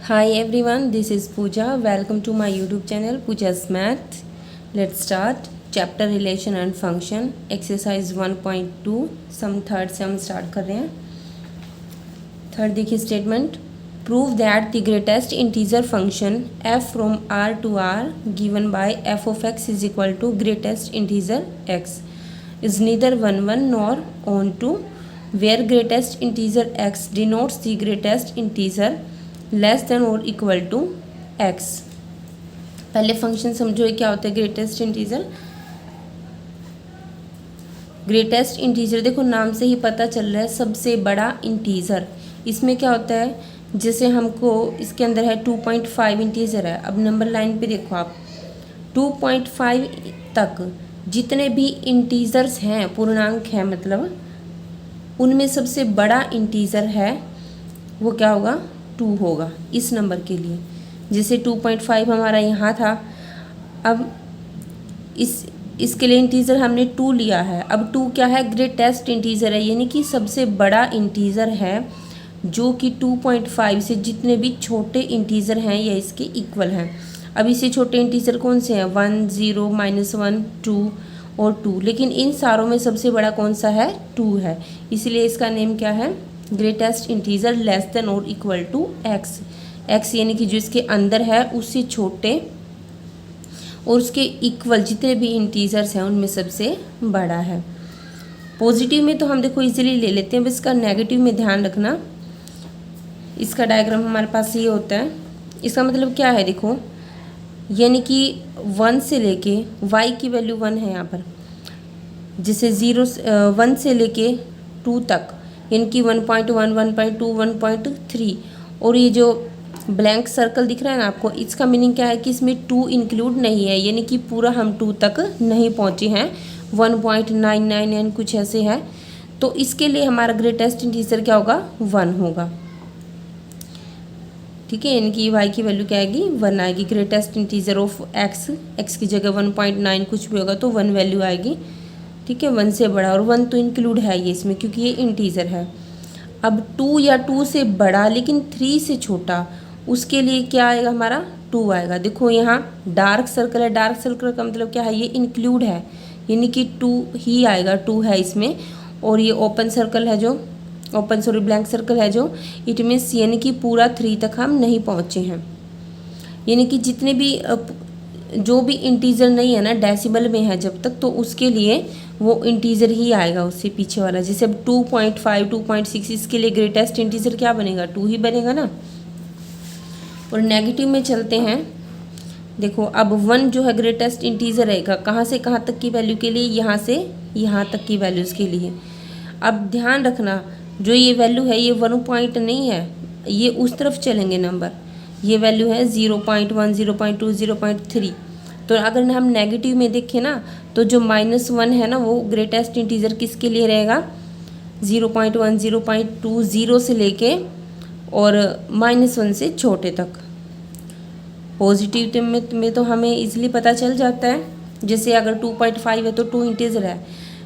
Hi everyone, this is Pooja. Welcome to my YouTube channel Pooja's Math. Let's start. Chapter Relation and Function, Exercise 1.2. Sum third से हम start कर रहे हैं. Third देखिए statement. Prove that the greatest integer function f from r to r given by f of x is equal to greatest integer x is neither 1 1 nor on 2, where greatest integer x denotes the greatest integer less than और equal to x. पहले function समझो ये क्या होता है. Greatest integer. Greatest integer देखो नाम से ही पता चल रहा है सबसे बड़ा इंटीजर. इसमें क्या होता है, जैसे हमको इसके अंदर है 2.5 इंटीजर है. अब नंबर लाइन पे देखो आप 2.5 तक जितने भी इंटीजर्स हैं, पूर्णांक हैं मतलब, उनमें सबसे बड़ा इंटीजर है वो क्या होगा, 2 होगा इस नंबर के लिए. जैसे 2.5 हमारा यहाँ था. अब इसके लिए इंटीज़र हमने 2 लिया है. अब 2 क्या है, ग्रेटेस्ट इंटीज़र है, यानी कि सबसे बड़ा इंटीज़र है जो कि 2.5 से जितने भी छोटे इंटीज़र हैं ये इसके इक्वल हैं. अब इससे छोटे इंटीज़र कौन से हैं, 1 0 -1 2 और 2, लेकिन इन सारों में सबसे बड़ा कौन सा है, 2 है. इसलिए इसका नेम क्या है, ग्रेटेस्ट इंटीजर लेस देन और इक्वल टू एक्स. एक्स यानी कि जो इसके अंदर है उससे छोटे और उसके इक्वल जितने भी इंटीजर्स हैं उनमें सबसे बड़ा है. पॉजिटिव में तो हम देखो इजीली ले लेते हैं, बस इसका नेगेटिव में ध्यान रखना. इसका डायग्राम हमारे पास ये होता है. इसका मतलब क्या है देखो, यानी कि 1 से लेके y की वैल्यू 1 है यहाँ पर, जैसे 1 से लेके 2 तक, यानी कि 1.1 1.2 1.3. और ये जो ब्लैंक सर्कल दिख रहा है ना आपको, इसका मीनिंग क्या है कि इसमें 2 इंक्लूड नहीं है, यानी कि पूरा हम 2 तक नहीं पहुँचे हैं. 1.999 कुछ ऐसे है. तो इसके लिए हमारा ग्रेटेस्ट इंटीजर क्या होगा, 1 होगा. ठीक है, यानी कि y की वैल्यू क्या आएगी, 1 आएगी. ग्रेटेस्ट इंटीजर ऑफ x की जगह 1.9 कुछ भी होगा तो 1 वैल्यू आएगी. ठीक है, 1 से बड़ा, और 1 तो इंक्लूड है ये इसमें क्योंकि ये इंटीजर है. अब 2 या 2 से बड़ा लेकिन 3 से छोटा, उसके लिए क्या आएगा, हमारा 2 आएगा. देखो यहाँ डार्क सर्कल है, डार्क सर्कल का मतलब क्या है, ये इंक्लूड है, यानी कि 2 ही आएगा, 2 है इसमें. और ये ओपन सर्कल है, जो ब्लैंक सर्कल है जो, इट मीन्स यानी कि पूरा 3 तक हम नहीं पहुँचे हैं. यानी कि जितने भी जो भी इंटीजर नहीं है ना, डेसिमल में है जब तक, तो उसके लिए वो इंटीजर ही आएगा उससे पीछे वाला. जैसे अब 2.5 2.6, इसके लिए ग्रेटेस्ट इंटीजर क्या बनेगा, 2 ही बनेगा ना. और नेगेटिव में चलते हैं. देखो अब 1 जो है ग्रेटेस्ट इंटीजर रहेगा कहाँ से कहाँ तक की वैल्यू के लिए, यहाँ से यहाँ तक की वैल्यूज़ के लिए. अब ध्यान रखना जो ये वैल्यू है ये 1 पॉइंट नहीं है, ये उस तरफ चलेंगे नंबर. ये वैल्यू है 0.1 0.2 0.3. तो अगर हम नेगेटिव में देखें ना, तो जो -1 है ना वो ग्रेटेस्ट इंटीजर किसके लिए रहेगा, 0.1 0.2 0 से लेके और -1 से छोटे तक. पॉजिटिव में तो हमें इजीली पता चल जाता है. जैसे अगर 2.5 है तो 2 इंटीजर है,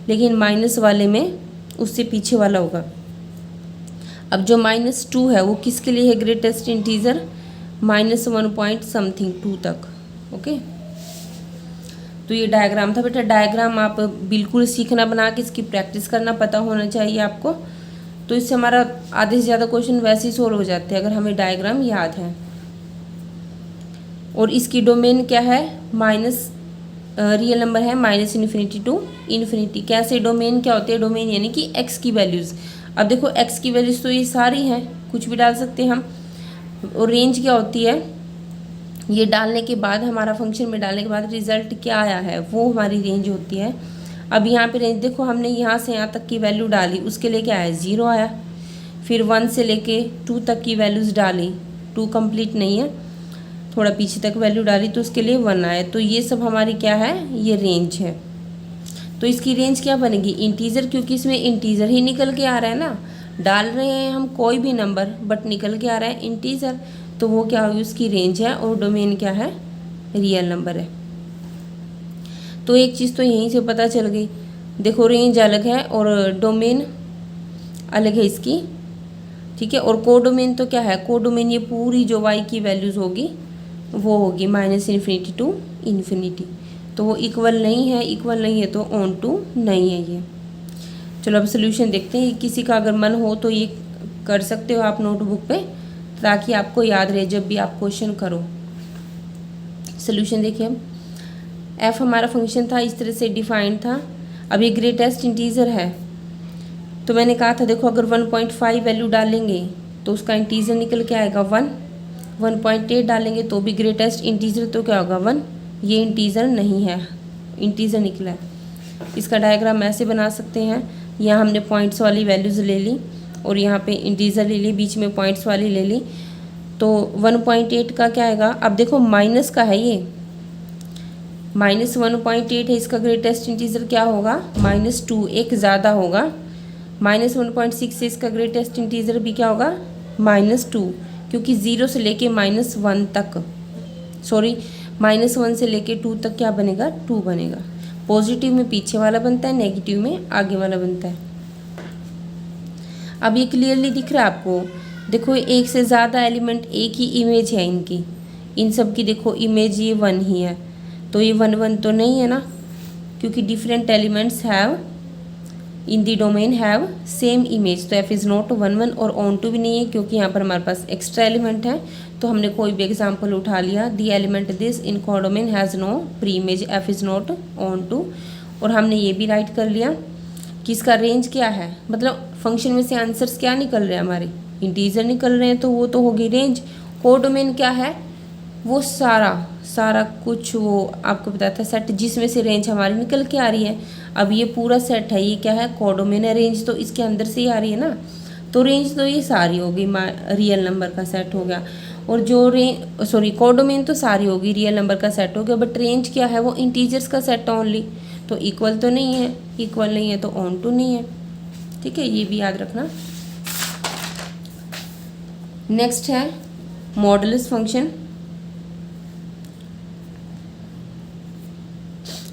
लेकिन माइनस वाले में उससे पीछे वाला होगा. अब जो -2 है वो किसके लिए है ग्रेटेस्ट इंटीजर, -1 पॉइंट समथिंग 2 तक. ओके, तो ये डायग्राम था बेटा. डायग्राम आप बिल्कुल सीखना, बना के इसकी प्रैक्टिस करना, पता होना चाहिए आपको. तो इससे हमारा आधे से ज़्यादा क्वेश्चन वैसे ही सोल्व हो जाते हैं अगर हमें डायग्राम याद है. और इसकी डोमेन क्या है, रियल नंबर है -∞ टू इन्फिनिटी. कैसे डोमेन क्या होती है, डोमेन यानी कि x की वैल्यूज़. अब देखो x की वैल्यूज़ तो ये सारी हैं, कुछ भी डाल सकते हैं हम. और रेंज क्या होती है, ये डालने के बाद, हमारा फंक्शन में डालने के बाद रिजल्ट क्या आया है वो हमारी रेंज होती है. अब यहाँ पे रेंज देखो, हमने यहाँ से यहाँ तक की वैल्यू डाली, उसके लिए क्या आया, 0 आया. फिर 1 से लेके 2 तक की वैल्यूज़ डाली, 2 कंप्लीट नहीं है, थोड़ा पीछे तक वैल्यू डाली तो उसके लिए 1 आया. तो ये सब हमारी क्या है, ये रेंज है. तो इसकी रेंज क्या बनेगी, इंटीजर, क्योंकि इसमें इंटीजर ही निकल के आ रहा है ना. डाल रहे हैं हम कोई भी नंबर बट निकल के आ रहा है इंटीजर, तो वो क्या होगी, उसकी रेंज है. और डोमेन क्या है, रियल नंबर है. तो एक चीज़ तो यहीं से पता चल गई. देखो रेंज अलग है और डोमेन अलग है इसकी. ठीक है। और कोडोमेन तो क्या है, कोडोमेन ये पूरी जो y की वैल्यूज़ होगी वो होगी -∞ टू इन्फिनिटी। तो वो इक्वल नहीं है, इक्वल नहीं है तो ऑन टू नहीं है ये। चलो अब सोल्यूशन देखते हैं। किसी का अगर मन हो तो ये कर सकते हो आप नोटबुक पे, ताकि आपको याद रहे जब भी आप क्वेश्चन करो। सोल्यूशन देखिए, अब f हमारा फंक्शन था, इस तरह से डिफाइंड था। अब ये ग्रेटेस्ट इंटीजर है, तो मैंने कहा था देखो अगर 1.5 वैल्यू डालेंगे तो उसका इंटीजर निकल के आएगा 1। 1.8 डालेंगे तो भी ग्रेटेस्ट इंटीजर तो क्या होगा 1। ये इंटीजर नहीं है, इंटीजर निकला है। इसका डायग्राम ऐसे बना सकते हैं, यहाँ हमने पॉइंट्स वाली वैल्यूज़ ले ली और यहाँ पे इंटीजर ले ली, बीच में पॉइंट्स वाली ले ली। तो 1.8 का क्या आएगा, अब देखो माइनस का है ये, -1.8 है, इसका ग्रेटेस्ट इंटीजर क्या होगा -2, एक ज़्यादा होगा। -1.6 से इसका ग्रेटेस्ट इंटीजर भी क्या होगा -2, क्योंकि 0 से लेके -1 तक, सॉरी -1 से लेके 2 तक क्या बनेगा 2 बनेगा। पॉजिटिव में पीछे वाला बनता है, नेगेटिव में आगे वाला बनता है। अब ये क्लियरली दिख रहा है आपको, देखो एक से ज़्यादा एलिमेंट एक ही इमेज है इनकी, इन सब की देखो इमेज ये 1 ही है, तो ये 1 1 तो नहीं है ना, क्योंकि different elements have in the domain have same image. तो f इज़ नॉट 1 1 और ऑन टू भी नहीं है, क्योंकि यहाँ पर हमारे पास एक्स्ट्रा एलिमेंट है। तो हमने कोई भी एग्जाम्पल उठा लिया, the element this in codomain has no pre image, f is not onto. और हमने ये भी राइट कर लिया कि इसका रेंज क्या है, मतलब फंक्शन में से आंसर्स क्या निकल रहे हैं हमारे, इंटीजर निकल रहे हैं, तो वो तो होगी रेंज। कोडोमेन क्या है, वो सारा कुछ वो आपको बताया था सेट, जिसमें से रेंज हमारी निकल के आ रही है। अब ये पूरा सेट है, ये क्या है कोडोमेन है, रेंज तो इसके अंदर से ही आ रही है ना, तो रेंज तो ये सारी होगी, रियल नंबर का सेट हो गया। और जो कोडोमेन तो सारी होगी, रियल नंबर का सेट हो गया, बट रेंज क्या है, वो इंटीजर्स का सेट ओनली, तो इक्वल तो नहीं है, इक्वल नहीं है तो ऑन टू नहीं है। ठीक है, ये भी याद रखना। नेक्स्ट है मॉडुलस फंक्शन।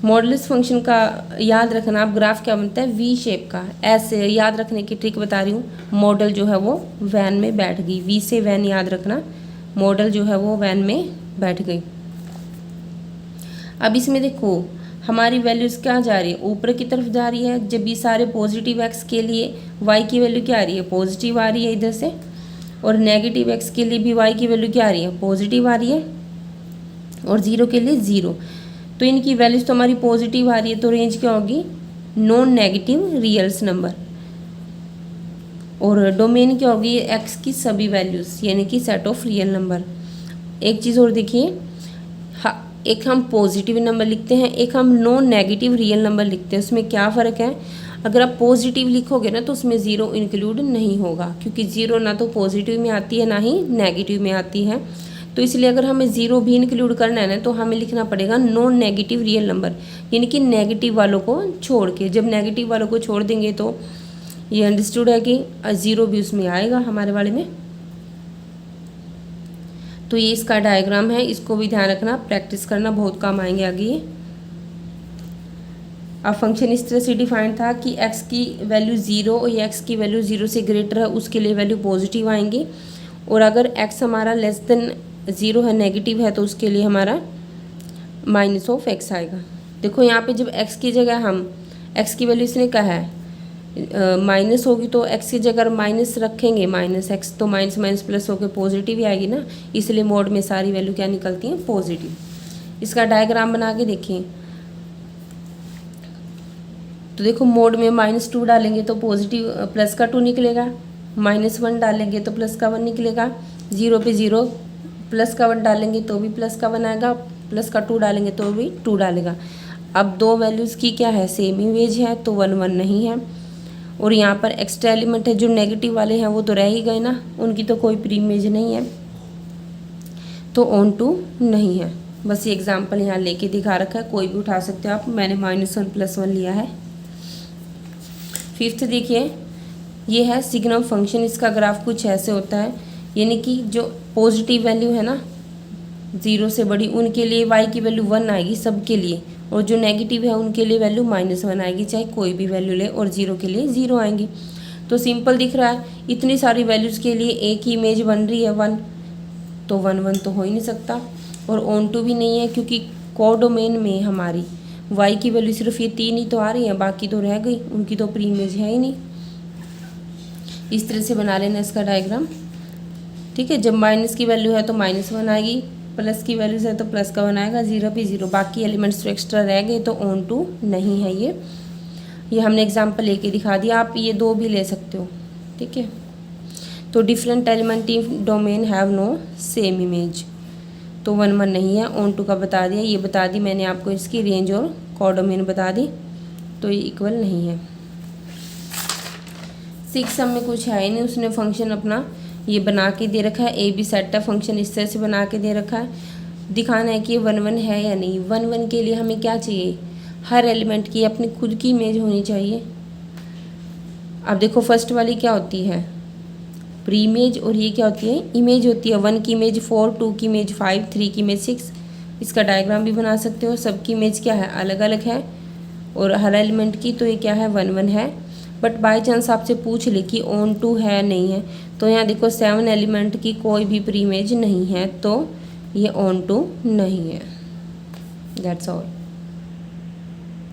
मॉडुलस फंक्शन का याद रखना आप, ग्राफ क्या बनता है वी शेप का। ऐसे याद रखने की ट्रिक बता रही हूँ, मॉडल जो है वो वैन में बैठ गई, वी से वैन याद रखना, मॉडल जो है वो वैन में बैठ गई। अब इसमें देखो हमारी वैल्यूज़ क्या जा रही है, ऊपर की तरफ जा रही है। जब ये सारे पॉजिटिव एक्स के लिए वाई की वैल्यू क्या आ रही है, पॉजिटिव आ रही है इधर से, और नेगेटिव एक्स के लिए भी वाई की वैल्यू क्या आ रही है, पॉजिटिव आ रही है, और 0 के लिए 0। तो इनकी वैल्यूज़ तो हमारी पॉजिटिव आ रही है, तो रेंज क्या होगी नॉन नेगेटिव रियल्स नंबर। और डोमेन क्या होगी एक्स की सभी वैल्यूज़, यानी कि सेट ऑफ रियल नंबर। एक चीज़ और देखिए, एक हम पॉजिटिव नंबर लिखते हैं, एक हम नॉन नेगेटिव रियल नंबर लिखते हैं, उसमें क्या फ़र्क है। अगर आप पॉजिटिव लिखोगे ना तो उसमें 0 इंक्लूड नहीं होगा, क्योंकि 0 ना तो पॉजिटिव में आती है ना ही नेगेटिव में आती है। तो इसलिए अगर हमें 0 भी इंक्लूड करना है ना तो हमें लिखना पड़ेगा नॉन नेगेटिव रियल नंबर, यानी कि नेगेटिव वालों को छोड़ के। जब नेगेटिव वालों को छोड़ देंगे तो ये अंडरस्टूड है कि 0 भी उसमें आएगा हमारे वाले में। तो ये इसका डायग्राम है, इसको भी ध्यान रखना, प्रैक्टिस करना, बहुत काम आएंगे आगे ये। अब फंक्शन इस तरह से डिफाइन था कि x की वैल्यू 0 और x की वैल्यू 0 से ग्रेटर है, उसके लिए वैल्यू पॉजिटिव आएंगी। और अगर x हमारा लेस देन 0 है, नेगेटिव है, तो उसके लिए हमारा -(x) आएगा। देखो यहाँ पे जब x की जगह हम x की वैल्यू इसने कहा है माइनस होगी, तो x की जगह माइनस रखेंगे -(x), तो माइनस माइनस प्लस होकर पॉजिटिव ही आएगी ना, इसलिए मोड में सारी वैल्यू क्या निकलती हैं पॉजिटिव। इसका डायग्राम बना के देखिए, तो देखो मोड में -2 डालेंगे तो पॉजिटिव प्लस का 2 निकलेगा, -1 डालेंगे तो प्लस का 1 निकलेगा, 0 पे 0 प्लस का 1 डालेंगे तो भी प्लस का 1 आएगा, प्लस का 2 डालेंगे तो भी 2 डालेगा। अब दो वैल्यूज़ की क्या है सेम इमेज है, तो 1 1 नहीं है। और यहाँ पर एक्स्ट्रा एलिमेंट है, जो नेगेटिव वाले हैं वो तो रह ही गए ना, उनकी तो कोई प्री इमेज नहीं है, तो ऑन टू नहीं है। बस ये एग्जांपल यहाँ लेके दिखा रखा है, कोई भी उठा सकते हो आप, मैंने -1 + 1 लिया है। 5th देखिए, ये है सिग्नम फंक्शन। इसका ग्राफ कुछ ऐसे होता है, यानी कि जो पॉजिटिव वैल्यू है ना 0 से बड़ी, उनके लिए y की वैल्यू 1 आएगी सबके लिए, और जो नेगेटिव है उनके लिए वैल्यू -1 आएगी, चाहे कोई भी वैल्यू ले, और 0 के लिए 0 आएंगी। तो सिंपल दिख रहा है, इतनी सारी वैल्यूज़ के लिए एक ही इमेज बन रही है 1, तो 1 1 तो हो ही नहीं सकता। और ऑन टू भी नहीं है क्योंकि कोडोमेन में हमारी y की वैल्यू सिर्फ ये 3 ही तो आ रही है, बाकी तो रह गई, उनकी तो प्री इमेज है ही नहीं। इस तरह से बना लेना इसका डायग्राम, ठीक है। जब माइनस की वैल्यू है तो -1 आएगी, प्लस की वैल्यू है तो प्लस का बनाएगा, 0 पे 0, बाकी एलिमेंट्स तो एक्स्ट्रा रह गए, तो ऑन टू नहीं है ये हमने एग्जांपल लेके दिखा दिया। आप ये 2 भी ले सकते हो, ठीक है। तो different element in domain have no same image, तो 1 1 नहीं है, ऑन टू का बता दिया, ये बता दी मैंने आपको, इसकी रेंज और कोडोमेन बता दी, तो ये इक्वल नहीं है। 6 सम में कुछ है ही नहीं, उसने फंक्शन अपना ये बना के दे रखा है, ए बी सेट है, फंक्शन इस तरह से बना के दे रखा है, दिखाना है कि ये 1 1 है या नहीं। 1 1 के लिए हमें क्या चाहिए, हर एलिमेंट की अपनी खुद की इमेज होनी चाहिए। अब देखो फर्स्ट वाली क्या होती है, प्री इमेज, और ये क्या होती है, इमेज होती है। 1 की इमेज 4, 2 की इमेज 5, 3 की इमेज 6। इसका डायग्राम भी बना सकते हो, सबकी इमेज क्या है, अलग अलग है, और हर एलिमेंट की तो ये क्या है, 1 1 है। बट बाय चांस आपसे पूछ ले कि ऑन टू है नहीं है, तो यहाँ देखो 7 एलिमेंट की कोई भी प्री इमेज नहीं है, तो ये ऑन टू नहीं है। That's all.